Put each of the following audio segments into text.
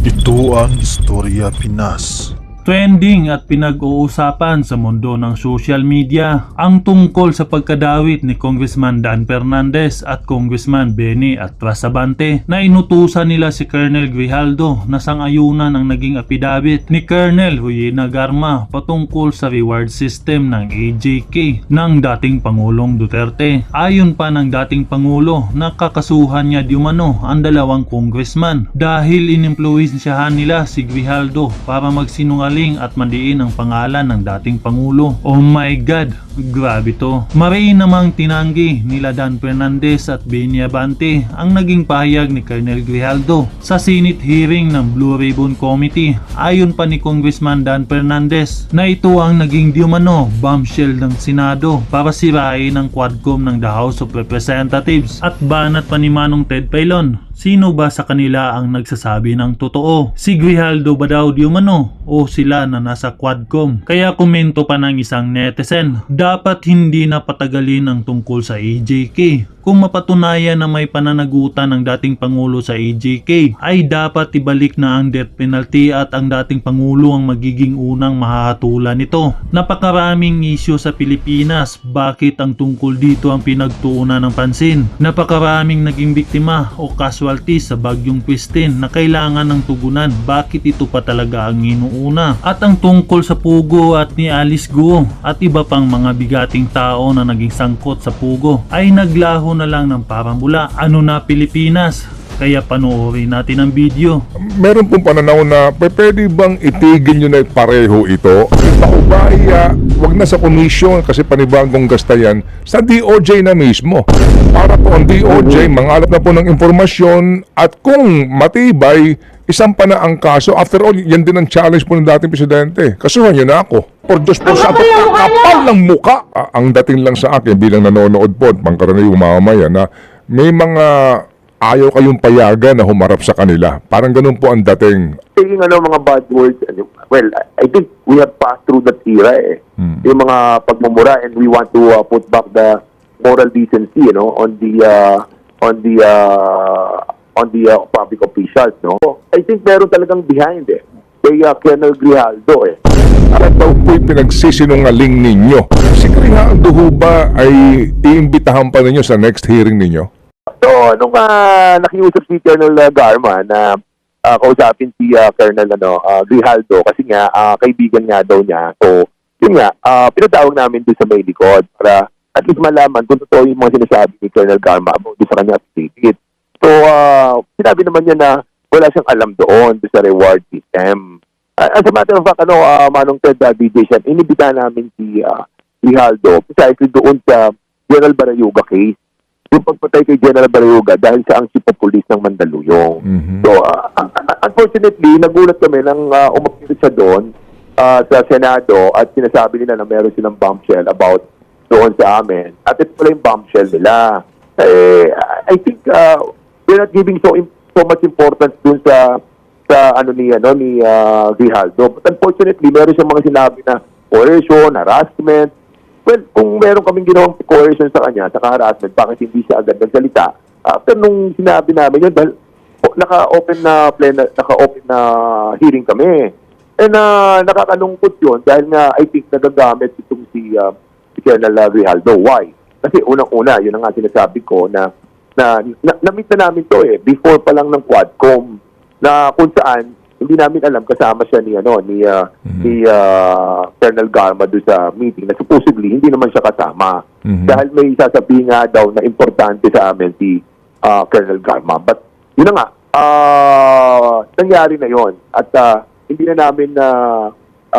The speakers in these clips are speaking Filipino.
Ito ang Istorya Pinas. Trending at pinag-uusapan sa mundo ng social media ang tungkol sa pagkadawit ni Congressman Dan Fernandez at Congressman Benny Atrasabante na inutusan nila si Colonel Grijaldo na sang-ayunan ang naging apidabit ni Colonel Huyena Garma patungkol sa reward system ng AJK ng dating Pangulong Duterte. Ayon pa ng dating Pangulo na kakasuhan niya di umano ang dalawang congressman dahil inimpluwensyahan nila si Grijaldo para magsinungaling at mandiin ang pangalan ng dating Pangulo. Oh my God, grabe to. Mariin namang tinanggi nila Dan Fernandez at Benny Abante ang naging pahayag ni Colonel Grijaldo sa Senate hearing ng Blue Ribbon Committee. Ayon pa ni Congressman Dan Fernandez na ito ang naging di umano bombshell ng Senado para sirain ang Quadcom ng the House of Representatives at banat pa ni Manong Ted Failon. Sino ba sa kanila ang nagsasabi ng totoo? Si Grijaldo ba daw di umano o sila na nasa Quadcom? Kaya komento pa ng isang netizen, dapat hindi na patagalin ang tungkol sa AJK. Kung mapatunayan na may pananagutan ng dating Pangulo sa AJK, ay dapat ibalik na ang death penalty at ang dating Pangulo ang magiging unang mahahatulan nito. Napakaraming isyu sa Pilipinas, bakit ang tungkol dito ang pinagtuunan ng pansin? Napakaraming naging biktima o casualties sa bagyong Christine na kailangan ng tugunan, bakit ito pa talaga ang inuuna? At ang tungkol sa Pugo at ni Alice Guo at iba pang mga bigating tao na naging sangkot sa Pugo ay naglaho na lang ng parang bula. Ano na Pilipinas? Kaya panoorin natin ang video. Meron pong pananaw na pwede bang itigil nyo na pareho ito? Paubaya, wag na sa komisyon kasi panibagong gasta yan, sa DOJ na mismo. Para po ang DOJ mangalap na po ng informasyon at kung matibay, isang pa na ang kaso. After all, yan din ang challenge po ng dating presidente. Kasuhan nyo na ako. Por Diyos po sa kapal ng muka. Ang dating lang sa akin bilang nanonood po at pangkaraniwang mamamayan na may mga ayaw kayong payagan na humarap sa kanila. Parang ganun po ang dating. Taking mga bad words, well, I think we have passed through that era Yung mga pagmumura, and we want to put back the moral decency, on the public officials, I think meron talagang behind kay Colonel Grijaldo At daw po'y pinagsisinungaling ninyo. Si Grijaldo ho ba ay iimbitahan pa ninyo sa next hearing ninyo? So, nung nakiusap si Colonel Garma na kausapin si Colonel Grijaldo kasi nga kaibigan nga daw niya. So, yun nga, pinatawag namin doon sa may likod para at least malaman kung totoo yung mga sinasabi ni Colonel Garma about doon sa kanya affidavit. So, sinabi naman niya na wala siyang alam doon sa reward system. As a matter of fact, Manong Ted Vision, inibita namin si Grijaldo precisely doon sa General Barayuga case. Yung pagpatay kay General Barayuga dahil siya ang chief of police ng Mandaluyong. So, unfortunately, nagulat kami nang umakyat siya doon sa Senado at sinasabi nila na meron silang bombshell about doon sa amin. At ito pala yung bombshell nila. I think we're not giving so much importance doon sa ni Grijaldo. But unfortunately, meron siyang mga sinabi na coercion, harassment. Well, kung meron kaming ginawang coercion sa kanya, sa harassment, bakit hindi siya agad nagsalita? After nung sinabi namin yun, dahil naka-open na hearing kami. And nakakalungkot yun dahil nga I think nagagamit itong si Colonel Grijaldo. Why? Kasi unang-una, yun ang nga sinasabi ko na na-meet na namin to before pa lang ng Quadcom na kung saan hindi namin alam kasama siya ni Colonel Garma doon sa meeting na supposedly hindi naman siya kasama dahil may sasabihin nga daw na importante sa amin si Colonel Garma. But yun na nga, nangyari na yon at hindi na namin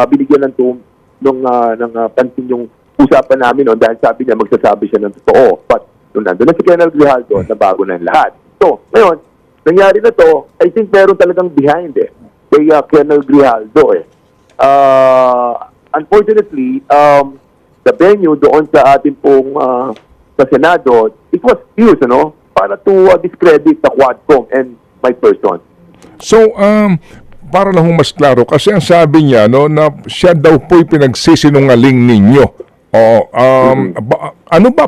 binigyan ng pansin yung usapan namin noon dahil sabi niya magsasabi siya ng totoo. But nung nandun na si Colonel Grijaldo, nabago na yung lahat. So, ngayon, nangyari na to, I think meron talagang behind kay Colonel Grijaldo Unfortunately, the venue doon sa ating pong sa Senado, it was used, para to discredit the Quadcom and my person. So, para lang mas klaro, kasi ang sabi niya, na siya daw po'y pinagsisinungaling ninyo.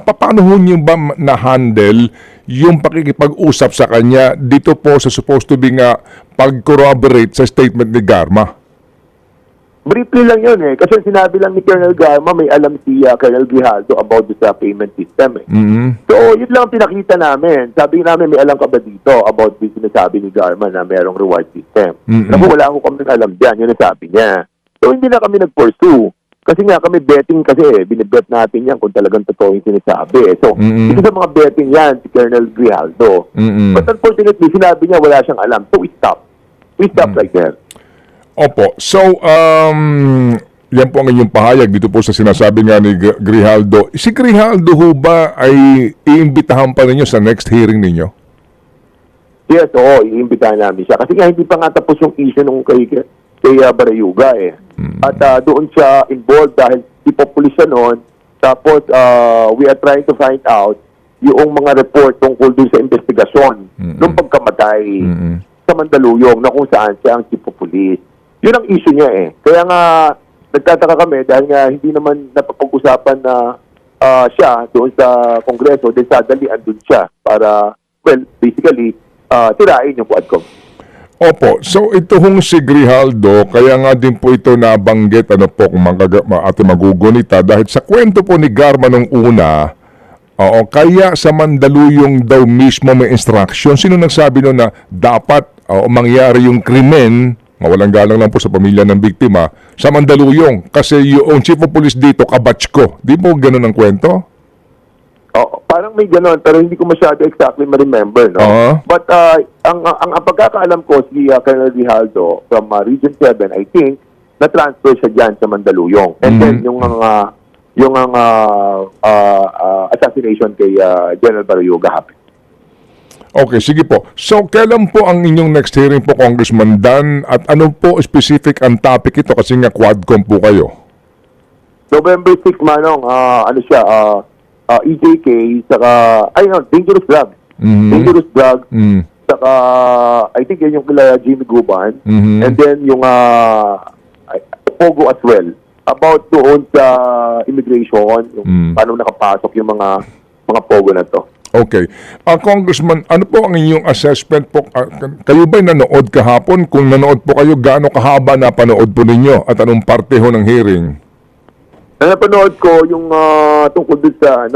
Paano ho niyo ba na-handle yung pakikipag-usap sa kanya dito po sa supposed to be nga pag-corroborate sa statement ni Garma? Briefly lang yun eh. Kasi sinabi lang ni Colonel Garma, may alam si Colonel Grijaldo about sa payment system eh. So, yun lang ang pinakita namin. Sabi namin, may alam ka ba dito about this sinasabi ni Garma na merong reward system? Naku, wala ako kami alam dyan. Yun ang sabi niya. So, hindi na kami nag-pursue. Kasi nga kami betting kasi binibet natin yan kung talagang totoo yung sinasabi. So, ito sa mga betting yan, si Colonel Grijaldo. But unfortunately, sinabi niya wala siyang alam. So, we stop. We stop right there. Opo. So, yan po ang inyong pahayag dito po sa sinasabi nga ni Grijaldo. Si Grijaldo ho ba ay iimbitahan pa ninyo sa next hearing ninyo? Yes, oo, iimbitahan namin siya. Kasi nga hindi pa nga tapos yung issue nung kay Barayuga eh. At doon siya involved dahil ipopulis siya noon. Tapos we are trying to find out yung mga report tungkol doon sa investigasyon nung pagkamatay sa Mandaluyong na kung saan siya ang chief of police. Yun ang issue niya eh. Kaya nga, nagtataka kami dahil nga hindi naman napapag-usapan na siya doon sa Kongreso, then suddenly andun siya para, well, basically, tirain yung Quadcom. Opo. So, ito hong si Grijaldo, kaya nga din po ito nabanggit, ano po, kung ating magugunita, dahil sa kwento po ni Garma nung una, kaya sa Mandaluyong daw mismo may instruction. Sino nagsabi nun na dapat mangyari yung krimen, walang galang lang po sa pamilya ng biktima, sa Mandaluyong? Kasi yung chief of police dito, kabatch ko. Di mo ganun ang kwento? Parang may ganon, pero hindi ko masyado exactly ma-remember, no? But ang pagkakaalam ko, si Colonel Grijaldo from Region 7, I think, na-transfer siya dyan sa Mandaluyong. And then yung assassination kay General Barayuga happened. Okay, sige po. So, kailan po ang inyong next hearing po, Congressman Dan? At ano po specific ang topic ito? Kasi nga Quadcom po kayo. November 6, Manong, EJK, saka, dangerous drugs. Dangerous drugs, saka, I think yan yung kila Jimmy Guban. And then yung Pogo as well. About doon sa immigration, yung paano nakapasok yung mga Pogo na to. Okay. Congressman, ano po ang inyong assessment po? Kayo ba'y nanood kahapon? Kung nanood po kayo, gaano kahaba na panood po ninyo? At anong parte ho ng hearing? Napanood ko yung tungkol doon sa,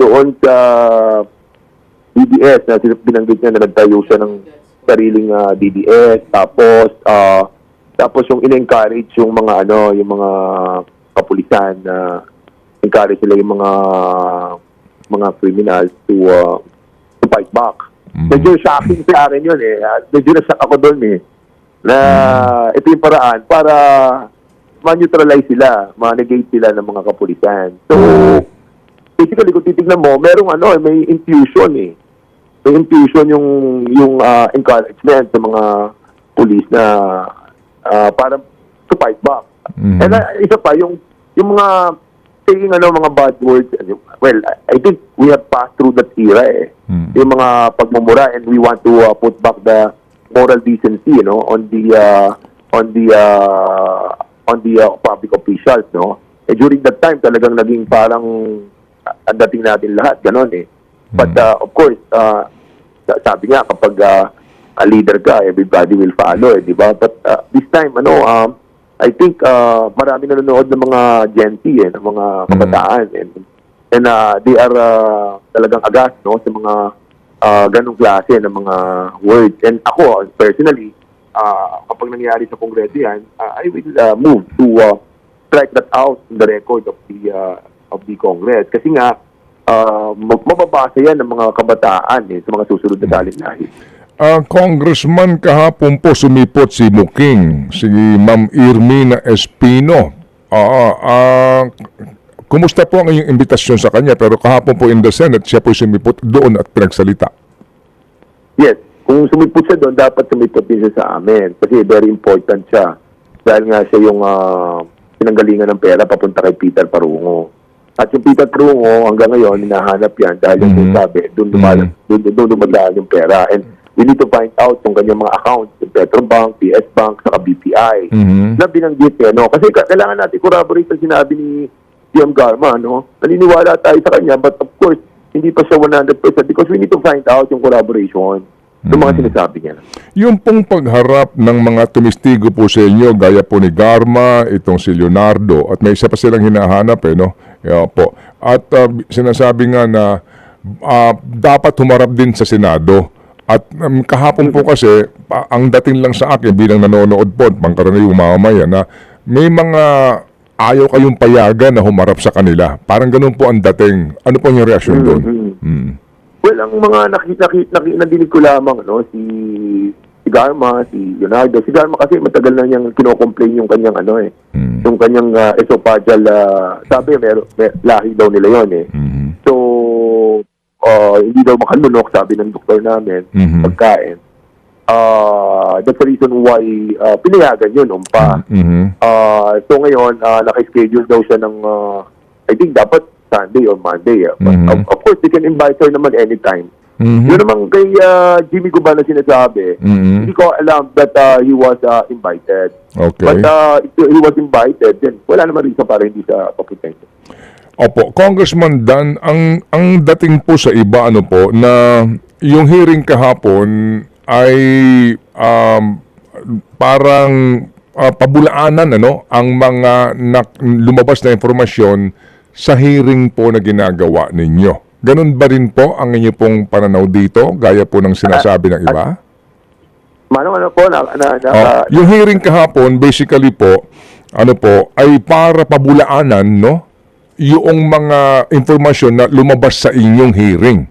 doon sa DDS na binanggit niya na nagtayo siya ng sariling DDS. Tapos yung in-encourage yung mga, yung mga kapulisan na encourage sila yung mga criminals to fight back. Medyo shocking sa akin yun eh. Medyo na-shock ako doon eh. Na ito yung paraan para ma-neutralize sila, ma-negate sila ng mga kapulisan. So, basically, kung titignan mo, merong may infusion eh. May infusion yung encouragement sa mga police na para to fight back. And isa pa, yung mga saying mga bad words, well, I think we have passed through that era eh. Yung mga pagmumura, and we want to put back the moral decency, on the public officials, during that time talagang naging parang ang dating natin lahat, ganon eh. But of course, sabi nga kapag a leader ka, everybody will follow, di ba? But this time, I think marami na nanonood ng mga Gen Z, ng mga kabataan, and they are talagang agas, sa mga ganong klase ng mga words. And ako, personally, kapag nangyari sa Kongreso yan, I will move to strike that out in the record of the Congress. Kasi nga, mababasa yan ng mga kabataan sa mga susunod na talinahin. Congressman, kahapon po sumipot si Muking, si Ma'am Irmina Espino. Kumusta po ang inyong imbitasyon sa kanya? Pero kahapon po in the Senate, siya po sumipot doon at pinagsalita. Yes. Kung sumipot siya doon, dapat sumipot din siya sa amin. Kasi very important siya. Dahil nga siya yung pinanggalingan ng pera papunta kay Peter Parungo. At yung Peter Parungo, hanggang ngayon, hinahanap yan dahil yung sabi, doon dumadaan yung pera. And we need to find out kung kanyang mga accounts, yung Petrobank, PS Bank, saka BPI, na binanggit niya. Kasi kailangan natin corroborate ang sinabi ni PM Garma. Naniniwala tayo sa kanya, but of course, hindi pa siya 100% because we need to find out yung collaboration ng mga sinasabi niya. Yung pong pagharap ng mga tumistigo po sa inyo, gaya po ni Garma, itong si Leonardo, at may isa pa silang hinahanap no? Po. At sinasabi nga na dapat humarap din sa Senado. At kahapon po kasi, ang dating lang sa akin bilang nanonood po, pangkaraniwang mamamayan, na may mga ayaw kayong payagan na humarap sa kanila. Parang ganun po ang dating. Ano po yung reaksyon doon? Well, ang mga nadinig ko lamang, no, si Garma, si Leonardo. Si Garma kasi matagal na niyang kino-complain yung kanyang yung kanyang esophageal, sabi, lahi daw nila yon So, hindi daw makalunok, sabi ng doktor namin, pagkain. That's the reason why pinayagan yun, So ngayon, naka-schedule daw siya ng, I think dapat Sunday or Monday. Of course, they can invite her naman anytime. Yun naman kay Jimmy Guban na sinasabi, hindi ko alam that he was invited. Okay. But he was invited, then wala naman rin para hindi siya papunta. Opo, Congressman Dan, ang dating po sa iba po na yung hearing kahapon ay parang pabulaanan ang mga lumabas na informasyon sa hearing po na ginagawa ninyo. Ganun ba rin po ang inyo pong pananaw dito, gaya po ng sinasabi ng iba? Yung hearing kahapon, basically po, ay para pabulaanan, yung mga informasyon na lumabas sa inyong hearing.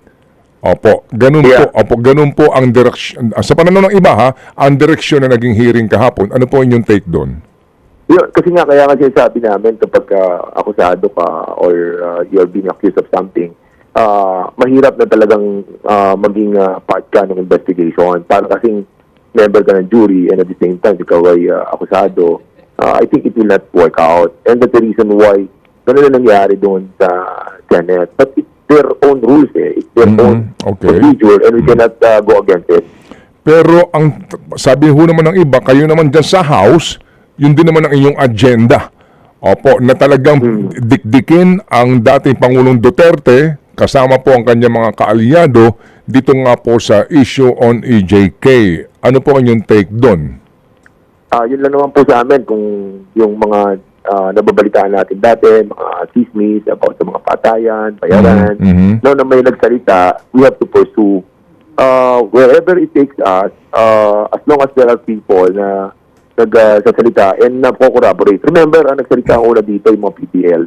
Opo, ganun po ang direksyon. Sa pananaw ng iba ang direksyon na naging hearing kahapon. Ano po inyong take doon? Kasi nga, kaya nga sinasabi namin kapag akusado ka or you're being accused of something, mahirap na talagang maging part ka ng investigation. Para kasing member ka ng jury and at the same time, ikaw ay akusado, I think it will not work out. And that's the reason why ganun na nangyari doon sa Senate. But it's their own rules It's their own procedure and we cannot go against it. Pero ang sabi ho naman ng iba, kayo naman dyan sa House, yun din naman ang inyong agenda. Opo, na talagang dikdikin ang dating Pangulong Duterte, kasama po ang kanyang mga kaalyado, dito nga po sa issue on EJK. Ano po ang inyong take doon? Yun lang naman po sa amin kung yung mga nababalitaan natin dati, mga chismis about sa mga patayan, bayaran. Now na may nagsalita, we have to pursue wherever it takes us, as long as there are people na nagsasalita and na-corroborate. Remember, ang nagsalita ko na dito yung mga PPL.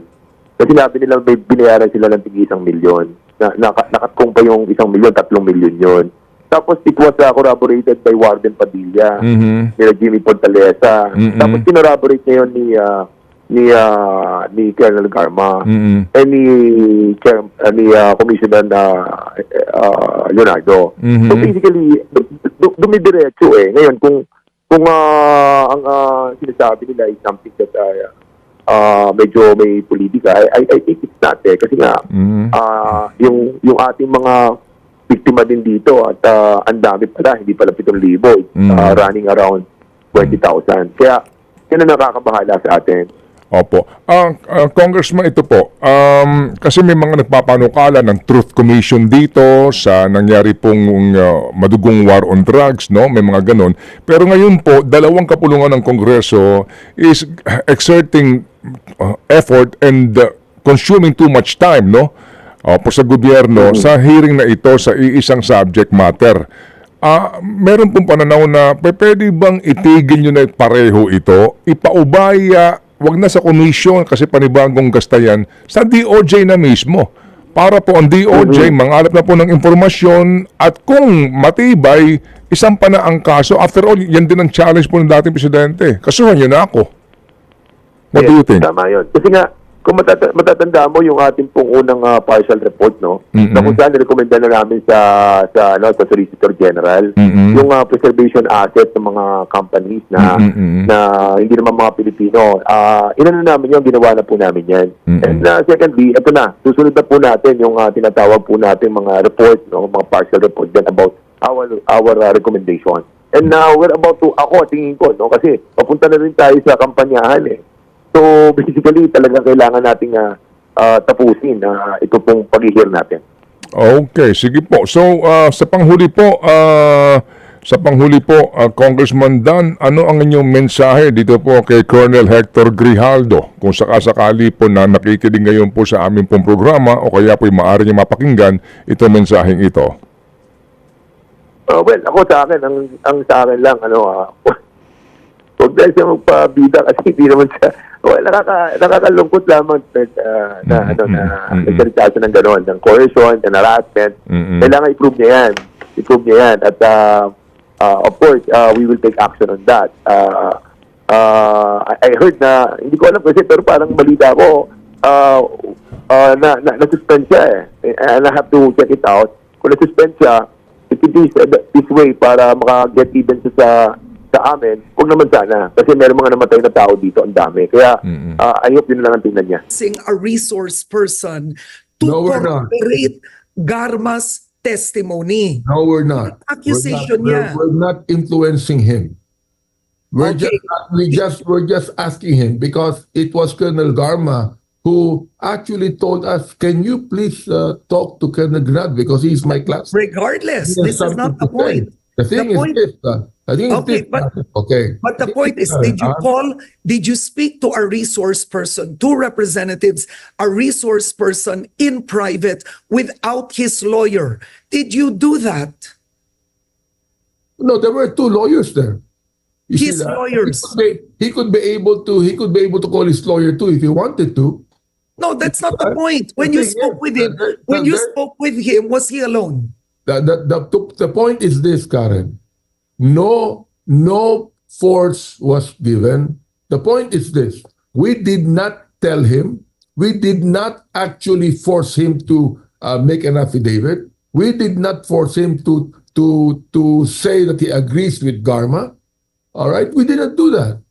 Kasi sinabi nila may binayaran sila ng tig 1 milyon. Nakatong pa yung 1 milyon, 3 milyon yun. Tapos it was corroborated by Warden Padilla, nila Jimmy Portalesa. Tapos corroborate niya yun ni Colonel Garma and ni Commissioner Leonardo. So basically, dumidiretso Ngayon, kung ang sinasabi nila is something that medyo may politika, I think it's not kasi nga yung ating mga biktima din dito at ang dami pala, hindi pala 7,000, running around 20,000. Kaya yan ang nakakabahala sa atin. Opo. Congressman, ito po, kasi may mga nagpapanukala ng Truth Commission dito sa nangyari pong madugong war on drugs, May mga ganon. Pero ngayon po, 2 kapulungan ng Kongreso is exerting effort and consuming too much time, po sa gobyerno sa hearing na ito sa iisang subject matter. Meron pong pananaw na pwede bang itigil nyo na pareho ito, ipaubaya, wag na sa komisyon kasi panibagong gasta yan, sa DOJ na mismo. Para po ang DOJ mangalap na po ng informasyon at kung matibay, isampa na ang kaso. After all, yan din ang challenge po ng dating presidente. Kasuhan yun na ako. What do you think? Tama yun. Kasi nga, kung matatanda mo yung ating pong unang partial report, na kung saan nirekomenda na namin sa Solicitor General, yung preservation asset ng mga companies na hindi naman mga Pilipino, inano namin yung ginawa na po namin yan. And secondly, ito na, susunod na po natin yung tinatawag po natin mga report, mga partial report then about our recommendation. And now, we're about to, ako tingin ko, kasi papunta na rin tayo sa kampanyahan So, basically, talagang kailangan nating tapusin ito pong pag-hear natin. Okay, sige po. So, sa panghuli po, Congressman Dan, ano ang inyong mensahe dito po kay Colonel Hector Grijaldo? Kung sakasakali po na nakikinig ngayon po sa aming pong programa o kaya po maaari niya mapakinggan itong mensaheng ito. Well, ako sa akin, ang sa akin lang, huwag dahil siya magpabida kasi hindi naman siya, well, nakakalungkot lamang na nagsalita ng gano'n, ng coercion, ng harassment. Kailangan i-prove niya yan. I-prove niya yan. At of course, we will take action on that. I heard na, hindi ko alam kasi, pero parang balita ko, na-suspend siya eh. And I have to check it out. Kung na-suspend siya, it could be this way para maka-get even sa amin, huwag naman sana. Kasi meron mga namatay na tao dito, ang dami. Kaya, I hope yun lang ang tingnan niya. A resource person to corroborate Garma's testimony. No, we're not. Accusation niya. We're not influencing him. We're just asking him because it was Colonel Garma who actually told us, can you please talk to Colonel Grad because he's my class. Regardless, this is not the point. The thing is this, but the point is, did you speak to a resource person, two representatives, a resource person in private without his lawyer? Did you do that? No, there were two lawyers there. His lawyers. He could be able to call his lawyer too if he wanted to. No, that's not the point. When you spoke with him, was he alone? The point is this, Karen. No force was given. The point is this. We did not tell him. We did not actually force him to make an affidavit. We did not force him to say that he agrees with Garma. All right? We didn't do that.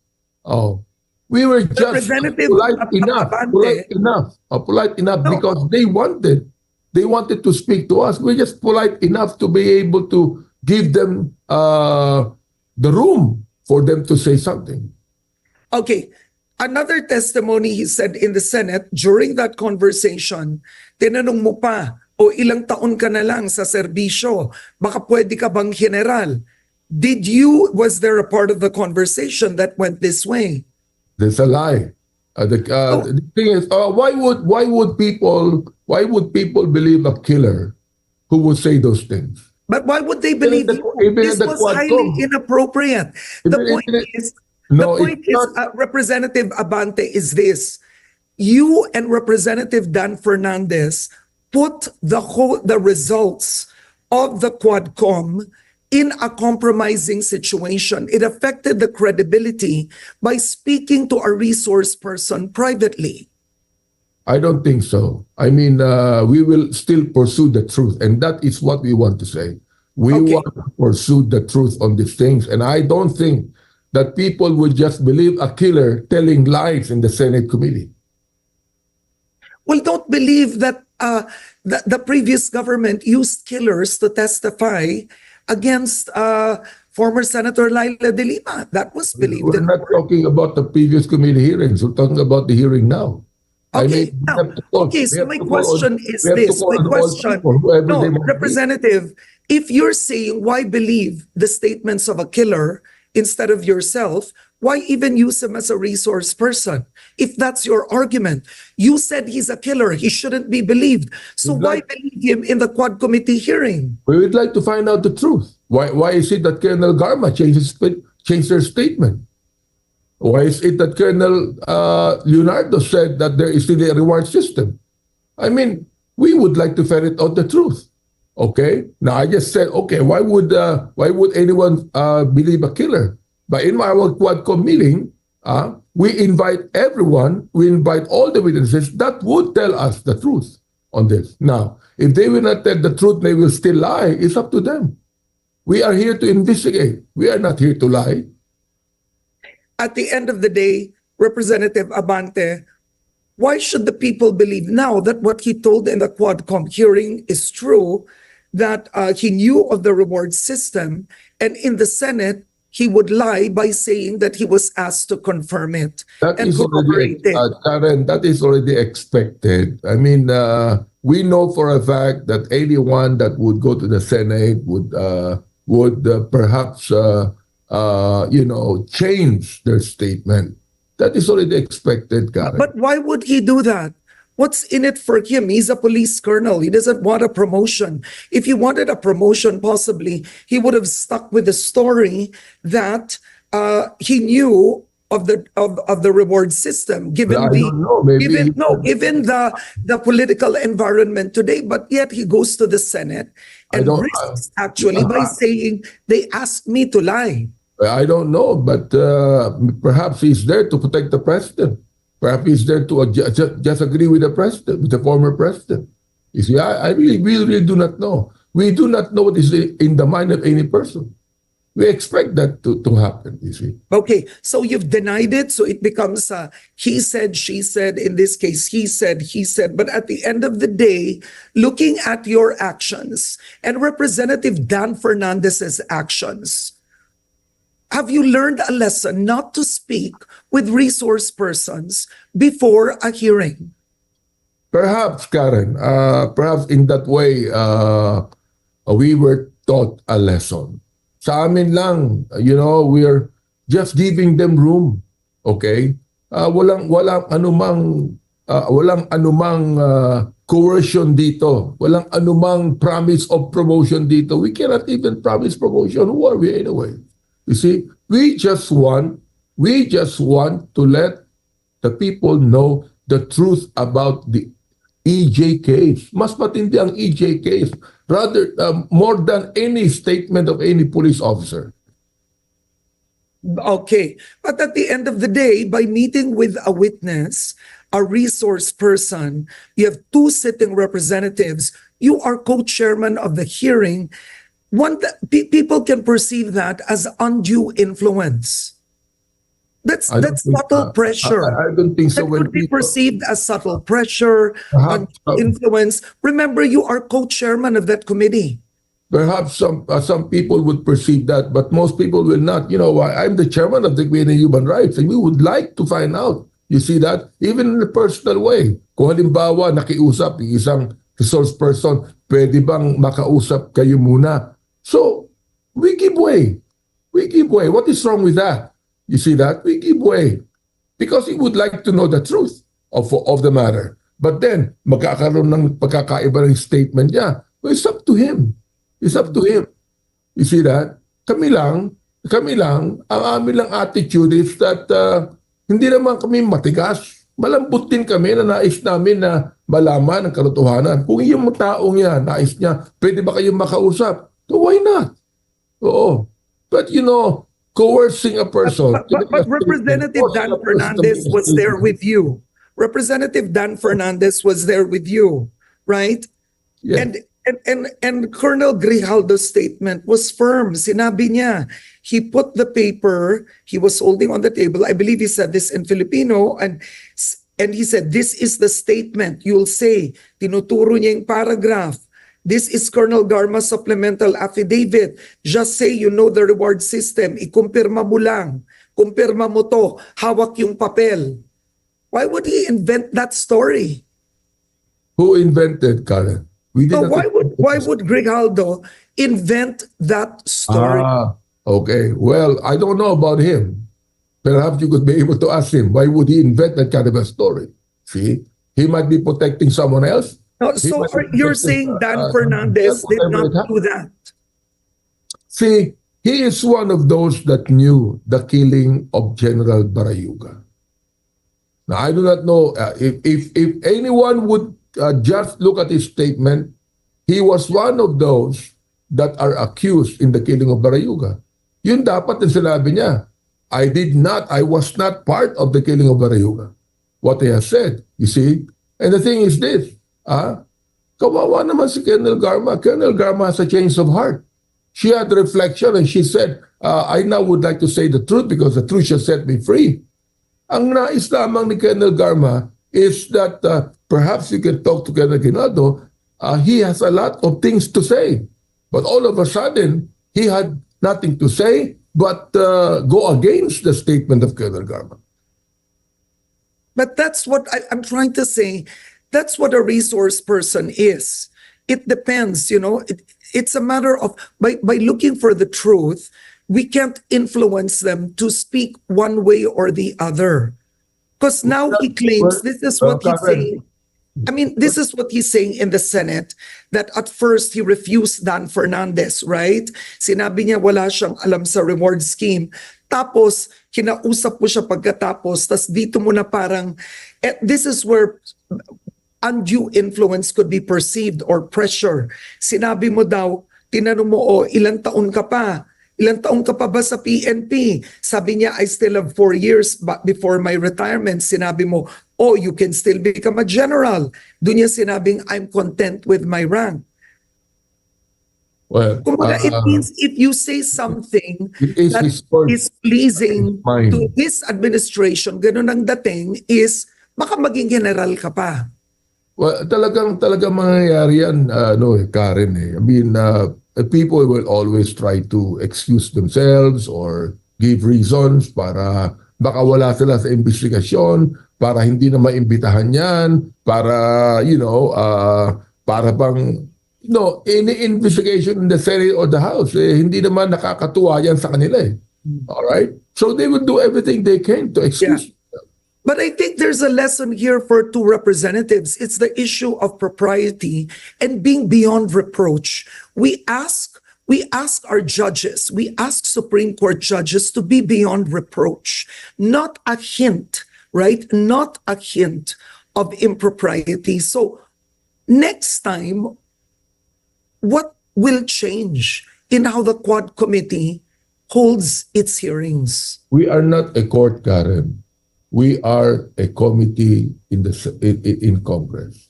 Oh. We were just polite enough because they wanted to speak to us. We're just polite enough to be able to give them the room for them to say something. Okay. Another testimony he said in the Senate during that conversation, tinanong mo pa, o ilang taon ka na lang sa serbisyo, baka pwede ka bang general? Was there a part of the conversation that went this way? There's a lie. The thing is, why would people believe a killer who would say those things? But why would they believe this was highly inappropriate? The point is, Representative Abante, is this. You and Representative Dan Fernandez put the results of the Quadcom in a compromising situation. It affected the credibility by speaking to a resource person privately. I don't think so. I mean, we will still pursue the truth, and that is what we want to say. We want to pursue the truth on these things, and I don't think that people would just believe a killer telling lies in the Senate committee. Well, don't believe that the previous government used killers to testify against former Senator Laila de Lima. That was believed. We're not talking about the previous committee hearings. We're talking about the hearing now. Okay, so my question is this. Representative, if you're saying why believe the statements of a killer instead of yourself, why even use him as a resource person? If that's your argument, you said he's a killer, he shouldn't be believed. So why believe him in the Quad Committee hearing? We would like to find out the truth. Why is it that Colonel Garma changed their statement? Why is it that Colonel Leonardo said that there is still a reward system? I mean, we would like to ferret out the truth. Okay? Now I just said, okay, why would anyone believe a killer? But in our Quadcom meeting, we invite everyone, we invite all the witnesses that would tell us the truth on this. Now, if they will not tell the truth, they will still lie. It's up to them. We are here to investigate. We are not here to lie. At the end of the day, Representative Abante, why should the people believe now that what he told in the Quadcom hearing is true, that he knew of the reward system, and in the Senate, he would lie by saying that he was asked to confirm it That and is already, corroborate it. Karen, that is already expected. I mean, we know for a fact that anyone that would go to the Senate would perhaps, change their statement. That is already expected, Karen. But why would he do that? What's in it for him? He's a police colonel. He doesn't want a promotion. If he wanted a promotion, possibly, he would have stuck with the story that he knew of the reward system, given I don't know, maybe given the political environment today. But yet he goes to the Senate and risks actually by saying they asked me to lie. I don't know, but perhaps he's there to protect the president. Perhaps he's there to just agree with the president, with the former president. You see, I really do not know. We do not know what is in the mind of any person. We expect that to happen, you see. Okay, so you've denied it, so it becomes he said, she said, in this case, he said. But at the end of the day, looking at your actions and Representative Dan Fernandez's actions, have you learned a lesson not to speak with resource persons before a hearing? Perhaps, Karen, perhaps in that way, we were taught a lesson. Sa amin lang, we're just giving them room. Okay? Walang anumang coercion dito. Walang anumang promise of promotion dito. We cannot even promise promotion. Who are we anyway? You see, we just want to let the people know the truth about the EJ case. Mas matindi ang EJ case rather more than any statement of any police officer. Okay, but at the end of the day, by meeting with a witness, a resource person, you have two sitting representatives, you are co-chairman of the hearing. People can perceive that as undue influence. That's subtle pressure. I don't think so. That could be perceived as subtle pressure, influence. Remember, you are co-chairman of that committee. Perhaps some people would perceive that, but most people will not. I'm the chairman of the Committee on Human Rights, and we would like to find out. You see that? Even in a personal way. Kung halimbawa, nakiusap yung isang resource person, pwede bang makausap kayo muna? So, we give way. We give way. What is wrong with that? You see that? We give way. Because he would like to know the truth of the matter. But then, magkakaroon ng pagkakaiba ng statement niya. Well, it's up to him. It's up to him. You see that? Kami lang, ang amin lang attitude is that hindi naman kami matigas. Malambot din kami na nais namin na malaman ang katotohanan. Kung yung taong yan, nais niya, pwede ba kayong makausap? So why not? Oo. But coercing a person. But Representative Dan Fernandez was there with you. Representative Dan Fernandez was there with you, right? Yeah. And Colonel Grijaldo's statement was firm. Sinabi niya, he put the paper he was holding on the table. I believe he said this in Filipino, and he said, this is the statement you'll say. Tinuturo niya yung paragraph. This is Colonel Garma's supplemental affidavit. Just say you know the reward system. Ikumpirma mo lang. Kumpirma mo to. Hawak yung papel. Why would he invent that story? Who invented, Karen? Why would Grijaldo invent that story? Okay. Well, I don't know about him. Perhaps you could be able to ask him, why would he invent that kind of a story? See? He might be protecting someone else. No, so you're saying Dan Fernandez did not do that? See, he is one of those that knew the killing of General Barayuga. Now, I do not know if anyone would just look at his statement. He was one of those that are accused in the killing of Barayuga. Yun dapat ang sinabi niya. I was not part of the killing of Barayuga. What he has said, you see? And the thing is this, kawawa naman si Colonel Garma. Colonel Garma has a change of heart. She had reflection and she said, I now would like to say the truth because the truth shall set me free. Ang nais lamang ni Colonel Garma is that perhaps you can talk to Colonel Ginaldo. He has a lot of things to say. But all of a sudden, he had nothing to say but go against the statement of Colonel Garma. But that's what I'm trying to say. That's what a resource person is. It depends, you know. It's a matter of, by looking for the truth, we can't influence them to speak one way or the other. Because now he claims, this is what he's saying. I mean, this is what he's saying in the Senate, that at first he refused Dan Fernandez, right? Sinabi niya wala siyang alam sa reward scheme. Tapos, kinausap mo siya pagkatapos. Tas dito mo na parang, this is where undue influence could be perceived or pressure. Sinabi mo daw, tinanong mo, ilang taon ka pa? Ilang taon ka pa ba sa PNP? Sabi niya, I still have 4 years before my retirement. Sinabi mo, you can still become a general. Doon niya sinabing, I'm content with my rank. Well, Kumbaga, it means if you say something that is pleasing to this administration, ganun ang dating, is baka maging general ka pa. Well, talagang mangyayari yan, Karen. I mean, people will always try to excuse themselves or give reasons para baka wala sila sa investigasyon, para hindi na maimbitahan yan, para, para bang, any investigation in the Senate or the House, hindi naman nakakatuwa yan sa kanila eh. All right? So they will do everything they can to excuse. Yeah. But I think there's a lesson here for two representatives. It's the issue of propriety and being beyond reproach. We ask our judges, we ask Supreme Court judges to be beyond reproach, not a hint, right? Not a hint of impropriety. So next time, what will change in how the Quad Committee holds its hearings? We are not a court, Karen. We are a committee in Congress.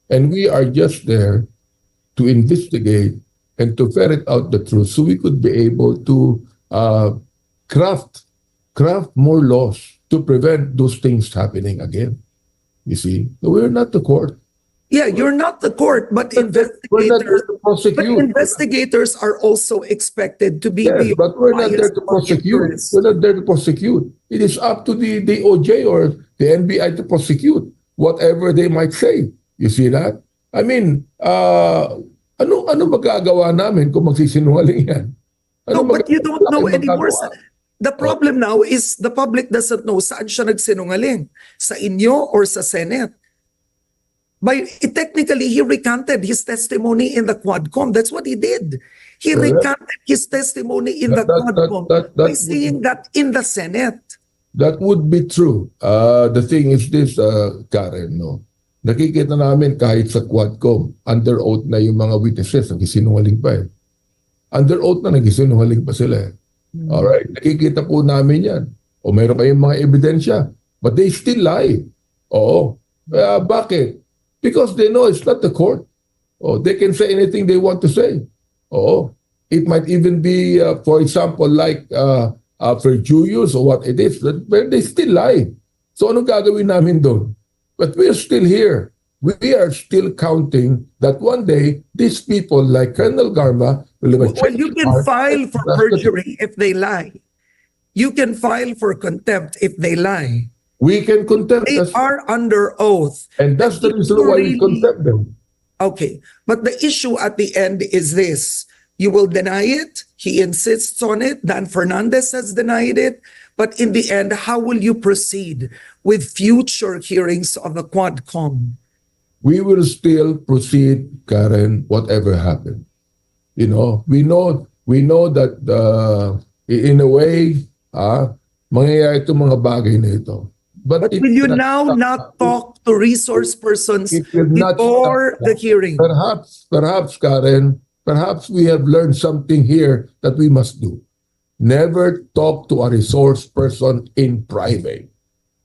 And we are just there to investigate and to ferret out the truth so we could be able to craft more laws to prevent those things happening again. You see? So we're not the court. Yeah, you're not the court, but we're not there to prosecute. But investigators are also expected to be. Yes, but we're not there to prosecute. We're not there to prosecute. It is up to the DOJ or the NBI to prosecute whatever they might say. You see that? I mean, ano magagawa namin kung magsisinungaling yan? No, but you don't know anymore. The problem now is the public doesn't know saan siya nagsinungaling. Sa inyo or sa Senate. Technically, he recanted his testimony in the Quadcom. That's what he did. He recanted his testimony in the Quadcom by saying that in the Senate. That would be true. The thing is this, Karen, no? Nakikita namin kahit sa Quadcom, under oath na yung mga witnesses, nagisinungaling pa eh. Under oath na nagisinungaling pa sila eh. Alright, nakikita po namin yan. O meron kayong mga ebidensya. But they still lie. Oo. Bakit? Because they know it's not the court. Oh, they can say anything they want to say. Oh, it might even be, for example, like perjurious or what it is, but they still lie. So anong gagawin namin doon? But we're still here. We are still counting that one day these people like Colonel Garma will have a you can file for perjury if they lie. You can file for contempt if they lie. We can contempt. They are under oath. And that's the reason why we contempt them. Okay. But the issue at the end is this. You will deny it. He insists on it. Dan Fernandez has denied it. But in the end, how will you proceed with future hearings of the Quadcom? We will still proceed, Karen, whatever happened. You know, we know that in a way, mangyayari itong mga bagay na ito. But will you now not talk to resource persons before the hearing? Perhaps, Karen, perhaps we have learned something here that we must do. Never talk to a resource person in private.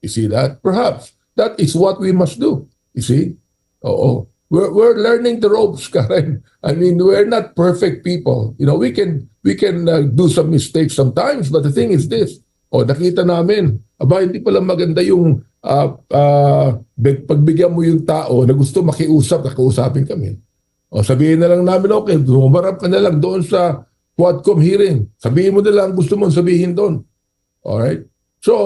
You see that? Perhaps that is what we must do. You see? We're learning the ropes, Karen. I mean, we're not perfect people. You know, we can do some mistakes sometimes, but the thing is this. Nakita namin, hindi pala maganda yung pagbigyan mo yung tao na gusto makiusap, nakausapin kami. Sabihin na lang namin, okay, humarap ka na lang doon sa Quadcom hearing. Sabihin mo na lang gusto mong sabihin doon. Alright?